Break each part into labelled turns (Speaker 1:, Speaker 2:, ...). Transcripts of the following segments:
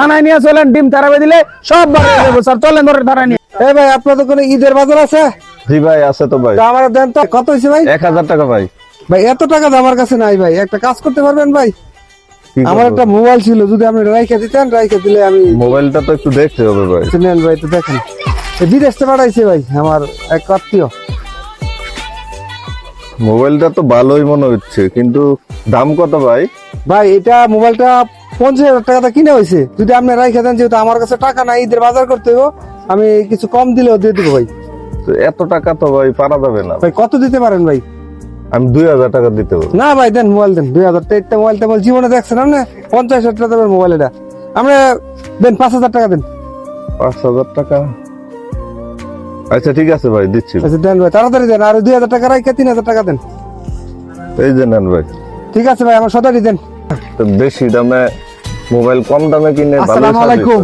Speaker 1: থানায় নিয়ে চলেন, ডিম তারাবে দিলে সব বাড়ি যাবো স্যার, চলেন ধরে থানায় নিয়ে।
Speaker 2: এই ভাই আপনাদের কোনো ঈদের বাজার আছে?
Speaker 3: জি ভাই আছে তো ভাই।
Speaker 2: তা আমার দেন তো, কত হয়েছে ভাই?
Speaker 3: 1000 টাকা ভাই।
Speaker 2: ভাই এত টাকা তো আমার কাছে নাই ভাই, একটা কাজ করতে পারবেন ভাই?
Speaker 3: কি
Speaker 2: আমার
Speaker 3: করবো?
Speaker 2: একটা মোবাইল ছিল, যদি আপনি রাইখে দিতেন, রাইখে দিলে আমি
Speaker 3: মোবাইলটা তো একটু দেখতে হবে ভাই।
Speaker 2: নেন ভাই, তো দেখেন বিদেশ থেকে পাঠাইছে ভাই আমার এক আত্মীয়।
Speaker 3: মোবাইলটা তো ভালোই মনে হচ্ছে, কিন্তু দাম কত ভাই?
Speaker 2: ভাই এটা মোবাইলটা 50,000 টাকাটা কিনে হয়েছে, যদি আপনি রাইখে দেন, যেহেতু আমার কাছে টাকা নাই, ঈদের বাজার করতে হবে, আমি কিছু কম দিলেও দিয়ে দিব ভাই।
Speaker 3: তো এত টাকা তো ভাই পারা যাবে না।
Speaker 2: ভাই কত দিতে পারেন ভাই?
Speaker 3: আমি 2000 টাকা দিতে হবে।
Speaker 2: না ভাই দেন, মোবাইল দেন 2000 টাকা। মোবাইল টেবিল জীবনে দেখছেন আপনি? 50,000 টাকা দেবেন মোবাইল, এটা আমরা দেন 5,000 টাকা দেন।
Speaker 3: 5000 টাকা? আচ্ছা ঠিক আছে ভাই, দিচ্ছি।
Speaker 2: আচ্ছা দেন ভাই, তাড়াতাড়ি দেন, আর 2000 টাকা রাইখে 3000 টাকা দেন।
Speaker 3: এই যে নেন ভাই।
Speaker 2: ঠিক আছে ভাই, আমার সদারি দেন।
Speaker 3: তো বেশি দামে মোবাইল কম দামে কিনে ভালো
Speaker 1: আসসালামু আলাইকুম।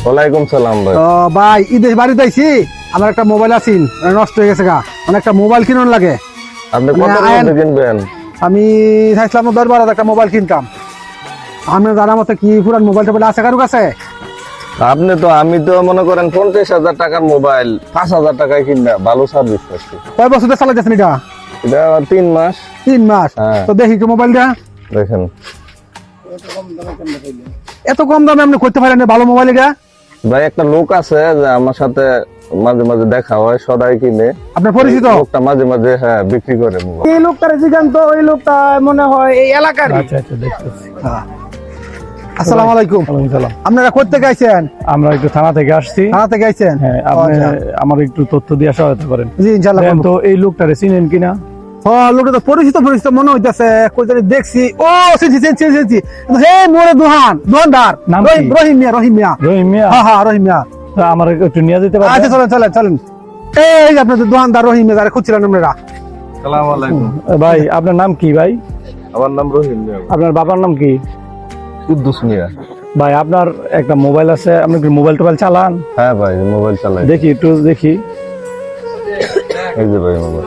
Speaker 3: ওয়ালাইকুম সালাম ভাই।
Speaker 1: ভাই ঈদে বাড়িতে আইছি, আমার একটা মোবাইল আছে নষ্ট হয়ে গেছে গা, মানে একটা মোবাইল কিনুন লাগে।
Speaker 3: আপনি কত
Speaker 1: মানে
Speaker 3: টাকা কিনবেন?
Speaker 1: আমি চাইছিলাম 10-12 একটা মোবাইল কিনতাম। আমি জানার মতো কি পুরান মোবাইল টোবাইল আছে কারো কাছে?
Speaker 3: আমি তো মনে করেন 50,000 টাকার মোবাইল 5,000 টাকায় কিনবে, ভালো সার্ভিস পাচ্ছি।
Speaker 1: কয় বছর ধরে চালাইতেছেন এটা?
Speaker 3: এটা 3 মাস।
Speaker 1: 3 মাস?
Speaker 3: হ্যাঁ।
Speaker 1: তো দেখি কি মোবাইলটা,
Speaker 3: দেখেন
Speaker 1: এত কম দামে আপনি করতে পারেন ভালো মোবাইল এটা?
Speaker 3: ভাই, একটা লোক আছে যে আমার সাথে মাঝে মাঝে দেখা হয়, সদাই কিনে।
Speaker 1: আপনার পরিচিত?
Speaker 3: লোকটা মাঝে মাঝে হ্যাঁ বিক্রি করে মোবাইল।
Speaker 1: এই লোকটার জিগান তো, ওই লোকটা মনে হয় এই এলাকার।
Speaker 4: আচ্ছা আচ্ছা দেখতেছি।
Speaker 1: আসসালামু আলাইকুম। আপনারা করতে গেছেন?
Speaker 4: আমরা একটু থানা থেকে আসছি।
Speaker 1: থানা থেকে গেছেন?
Speaker 4: হ্যাঁ, আপনি আমার একটু তথ্য দিয়ে সহায়তা করেন।
Speaker 1: জি ইনশাআল্লাহ।
Speaker 4: দেন তো এই লোকটারে চিনেন কিনা?
Speaker 1: হ্যাঁ, লোকটা তো পরিচিত পরিচিত মনে হইতাছে, কই জানি দেখছি। ও চিনছি। হে মোরে দোহানদার
Speaker 4: নাম কি?
Speaker 1: রহিম মিয়া।
Speaker 4: রহিম মিয়া?
Speaker 1: হ্যাঁ হ্যাঁ, রহিম মিয়া।
Speaker 4: তা আমার একটু নিয়ে যেতে পারবেন?
Speaker 1: আচ্ছা চলেন। এই যে আপনাদের দোকানদার রহিম মিয়া, যারা খুঁজছিলেন আপনারা।
Speaker 3: আসসালামু আলাইকুম।
Speaker 4: ভাই আপনার নাম কি ভাই?
Speaker 3: আমার নাম রহিম মিয়া।
Speaker 4: আপনার বাবার নাম কি?
Speaker 3: কুদ্দুস মিয়া।
Speaker 4: ভাই আপনার একটা মোবাইল আছে, আপনি কি মোবাইল টোবাইল চালান?
Speaker 3: হ্যাঁ ভাই, মোবাইল চালাই।
Speaker 4: দেখি একটু দেখি।
Speaker 3: এই যে ভাই মোবাইল।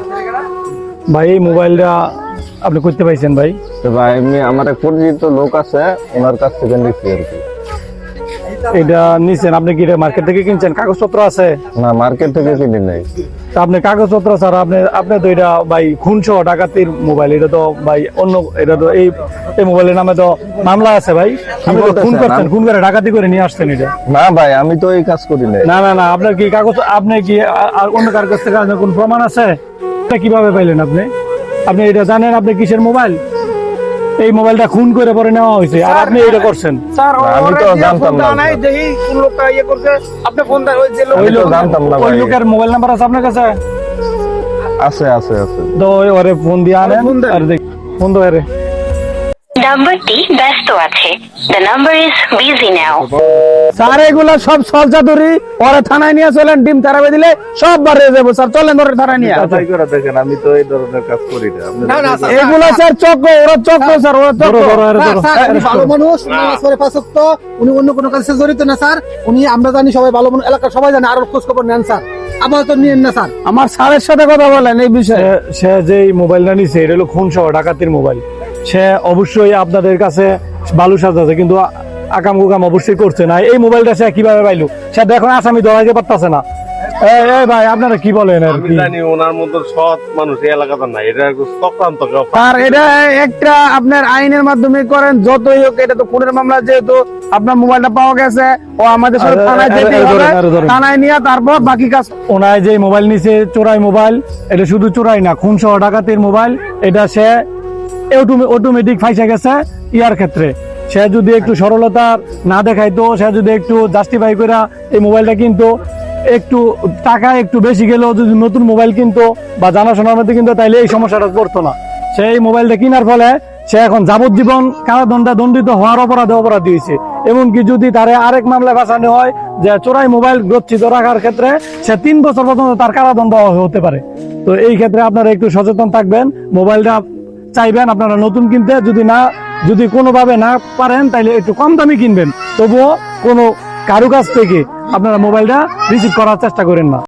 Speaker 4: ভাই এই মোবাইলটা আপনি করতে পাইছেন ভাই?
Speaker 3: তো ভাই আমার এক পরিচিত লোক আছে, ওনার কাছ থেকে নিচ্ছি আর কি।
Speaker 4: এটা নিছেন আপনি কি মার্কেট থেকে কিনছেন? কাগজপত্র আছে?
Speaker 3: না, মার্কেট থেকে কিনি নাই।
Speaker 4: তা আপনি কাগজপত্র ছাড়া আপনি তো এটা ভাই খুনসহ ডাকাতির মোবাইল, এটা তো ভাই অন্য, এটা তো এই মোবাইলের নামে তো মামলা আছে ভাই। আপনি তো খুন করছেন, খুন করে ডাকাতি করে নিয়ে আসছেন এটা।
Speaker 3: না ভাই, আমি তো এই কাজ করি নাই।
Speaker 4: না আপনার কি কাগজ, আপনি কি আর অন্য কার কাছ থেকে আপনার কোন প্রমাণ আছে? এটা কিভাবে পাইলেন আপনি এটা জানেন আপনি কিসের মোবাইল? এই মোবাইলটা খুন করে পরে নেওয়া হয়েছে, আর আপনি এটা করছেন।
Speaker 1: স্যার
Speaker 3: আমি তো জানতাম না।
Speaker 1: নাই যে এই কোন লোকটা করছে, আপনি ফোন দেন ওই যে লোক।
Speaker 3: আমি তো জানতাম না
Speaker 4: ওই
Speaker 3: ভাই।
Speaker 4: লোকের মোবাইল নাম্বার আছে আপনার কাছে?
Speaker 3: আছে।
Speaker 4: তো ওরে ফোন দিয়ে আনেন, আর দেখ ফোন তো এরে।
Speaker 5: নাম্বারটি ব্যস্ত আছে। The number is busy now.
Speaker 1: Sir এগুলা সব সলচাতুরি, ওরা থানায় নিয়ে চলেন, ডিম তারাবে দিলে সব বাড়ি যাবো স্যার, চলেন ধরে থানায় নিয়ে।
Speaker 3: যাচাই করে দেখেন, আমি তো এই ধরনের কাজ করি না।
Speaker 1: এগুলা স্যার চক্র, ওরা চক্র স্যার, ওরা চক্র।
Speaker 6: উনি ভালো মানুষ, নামাজ পড়ে 5 ওয়াক্ত, উনি অন্য কোনো কাজে জড়িত না স্যার। উনি, আমরা জানি সবাই ভালো মানুষ, এলাকার সবাই জানে, আরো খোঁজ খবর নেন স্যার, আপাতত নিয়েন না স্যার।
Speaker 1: আমার স্যারের সাথে কথা বলেন এই বিষয়ে।
Speaker 4: সে যে মোবাইলটা নিছে এটা হলো খুন সহ ডাকাতির মোবাইল। সে অবশ্যই আপনাদের কাছে বালু সাজাছে, কিন্তু আকাম কুকাম অবশ্যই করছে না। এই মোবাইলটা সে কিভাবে পাইলো? সে দেখুন আসামি ধরাইতে পারতেছে না। এই ভাই আপনারা কি বলেন? আর
Speaker 7: আমি
Speaker 4: কি
Speaker 7: জানি ওনার মতো সৎ মানুষ এই এলাকাতে নাই, এটা চক্রান্ত।
Speaker 1: স্যার এটা একটা আপনার আইনের মাধ্যমে করেন, যতই হোক এটা তো খুনের মামলা, যেহেতু আপনার মোবাইলটা পাওয়া গেছে, ও আমাদের সাথে থানায় যেতে হবে, থানায় নিয়ে তারপর বাকি কাজ।
Speaker 4: ওনায় যে মোবাইল নিছে চোরাই মোবাইল, এটা শুধু চোরাই না, খুন সহ ডাকাতির মোবাইল। এটা সে অটোমেটিক ফাইসে গেছে ইয়ার ক্ষেত্রে। সে যদি একটু সরলতা না দেখাইতো, সে যদি একটু জাস্টিফাই করে এই মোবাইলটা কিন্তু একটু টাকা একটু বেশি গেলেও যদি নতুন মোবাইল কিনতো বা জানাশোনার মধ্যে কিনতো, তাইলে এই সমস্যাটা পড়তো না। সেই মোবাইলটা কেনার ফলে সে এখন যাবজ্জীবন কারাদণ্ডে দণ্ডিত হওয়ার অপরাধী হয়েছে। এমনকি যদি তারে আরেক মামলায় বাঁচানো হয় যে চোরাই মোবাইল গচ্ছিত রাখার ক্ষেত্রে, সে 3 বছর পর্যন্ত তার কারাদণ্ড হতে পারে। তো এই ক্ষেত্রে আপনারা একটু সচেতন থাকবেন। মোবাইলটা চাইবেন আপনারা নতুন কিনতে, যদি কোনোভাবে না পারেন তাইলে একটু কম দামি কিনবেন, তবুও কোনো কারো কাছ থেকে আপনারা মোবাইলটা রিসিভ করার চেষ্টা করেন না।